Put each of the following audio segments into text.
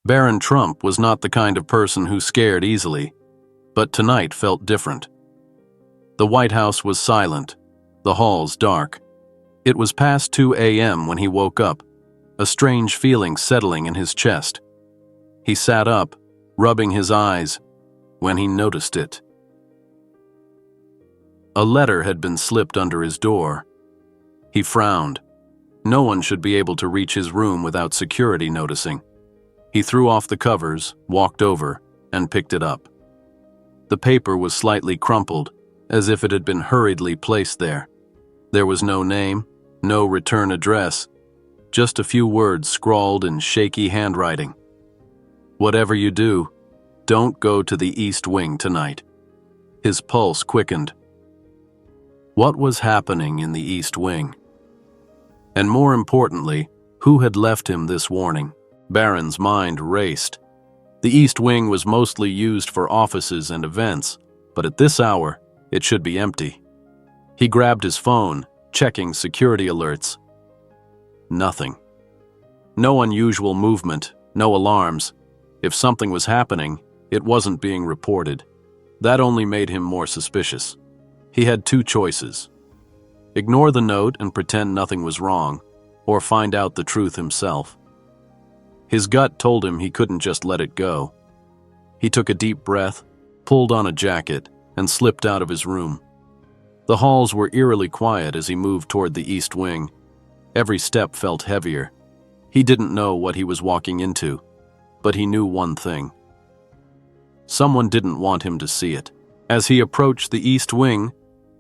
Barron Trump was not the kind of person who scared easily, but tonight felt different. The White House was silent, the halls dark. It was past 2 a.m. when he woke up, a strange feeling settling in his chest. He sat up, rubbing his eyes, when he noticed it. A letter had been slipped under his door. He frowned. No one should be able to reach his room without security noticing. He threw off the covers, walked over, and picked it up. The paper was slightly crumpled, as if it had been hurriedly placed there. There was no name, no return address, just a few words scrawled in shaky handwriting. "Whatever you do, don't go to the East Wing tonight." His pulse quickened. What was happening in the East Wing? And more importantly, who had left him this warning? Barron's mind raced. The East Wing was mostly used for offices and events, but at this hour, it should be empty. He grabbed his phone, checking security alerts. Nothing. No unusual movement, no alarms. If something was happening, it wasn't being reported. That only made him more suspicious. He had two choices: ignore the note and pretend nothing was wrong, or find out the truth himself. His gut told him he couldn't just let it go. He took a deep breath, pulled on a jacket, and slipped out of his room. The halls were eerily quiet as he moved toward the East Wing. Every step felt heavier. He didn't know what he was walking into, but he knew one thing. Someone didn't want him to see it. As he approached the East Wing,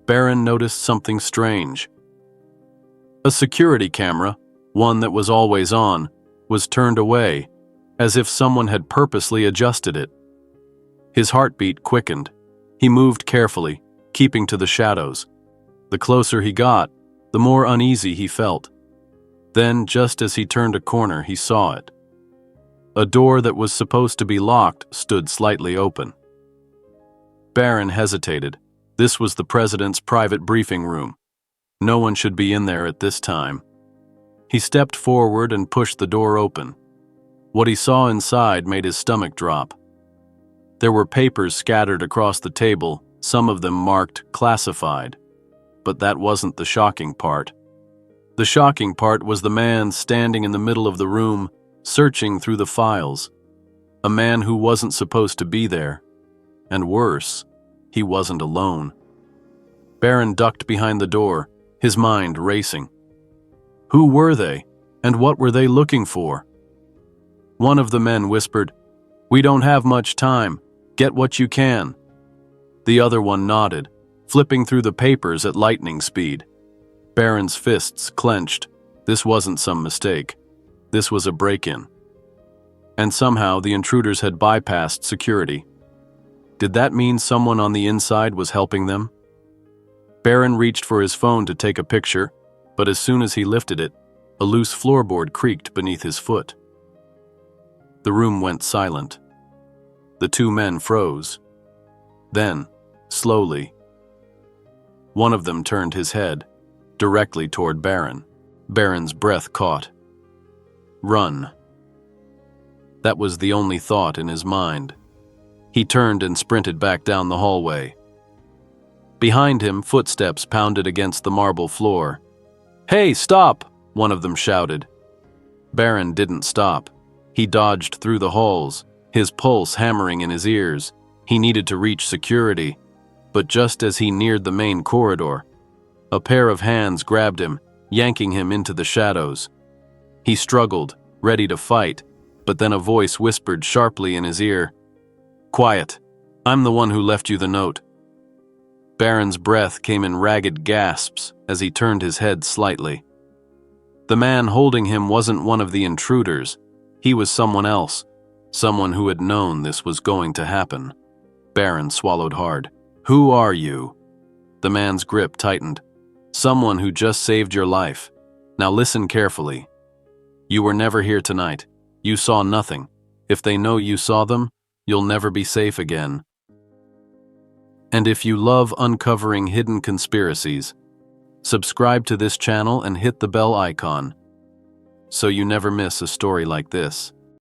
Barron noticed something strange. A security camera, one that was always on, was turned away, as if someone had purposely adjusted it. His heartbeat quickened. He moved carefully, keeping to the shadows. The closer he got, the more uneasy he felt. Then, just as he turned a corner, he saw it. A door that was supposed to be locked stood slightly open. Barron hesitated. This was the president's private briefing room. No one should be in there at this time. He stepped forward and pushed the door open. What he saw inside made his stomach drop. There were papers scattered across the table, some of them marked classified. But that wasn't the shocking part. The shocking part was the man standing in the middle of the room, searching through the files. A man who wasn't supposed to be there. And worse, he wasn't alone. Barron ducked behind the door, his mind racing. Who were they, and what were they looking for? One of the men whispered, "We don't have much time. Get what you can." The other one nodded, flipping through the papers at lightning speed. Barron's fists clenched. This wasn't some mistake. This was a break-in. And somehow the intruders had bypassed security. Did that mean someone on the inside was helping them? Barron reached for his phone to take a picture, but as soon as he lifted it, a loose floorboard creaked beneath his foot. The room went silent. The two men froze. Then, slowly, one of them turned his head, directly toward Barron. Barron's breath caught. Run. That was the only thought in his mind. He turned and sprinted back down the hallway. Behind him, footsteps pounded against the marble floor. "Hey, stop!" one of them shouted. Barron didn't stop. He dodged through the halls, his pulse hammering in his ears. He needed to reach security. But just as he neared the main corridor, a pair of hands grabbed him, yanking him into the shadows. He struggled, ready to fight, but then a voice whispered sharply in his ear, "Quiet. I'm the one who left you the note." Barron's breath came in ragged gasps as he turned his head slightly. The man holding him wasn't one of the intruders. He was someone else, someone who had known this was going to happen. Barron swallowed hard. "Who are you?" The man's grip tightened. "Someone who just saved your life. Now listen carefully. You were never here tonight. You saw nothing. If they know you saw them, you'll never be safe again. And if you love uncovering hidden conspiracies, subscribe to this channel and hit the bell icon so you never miss a story like this.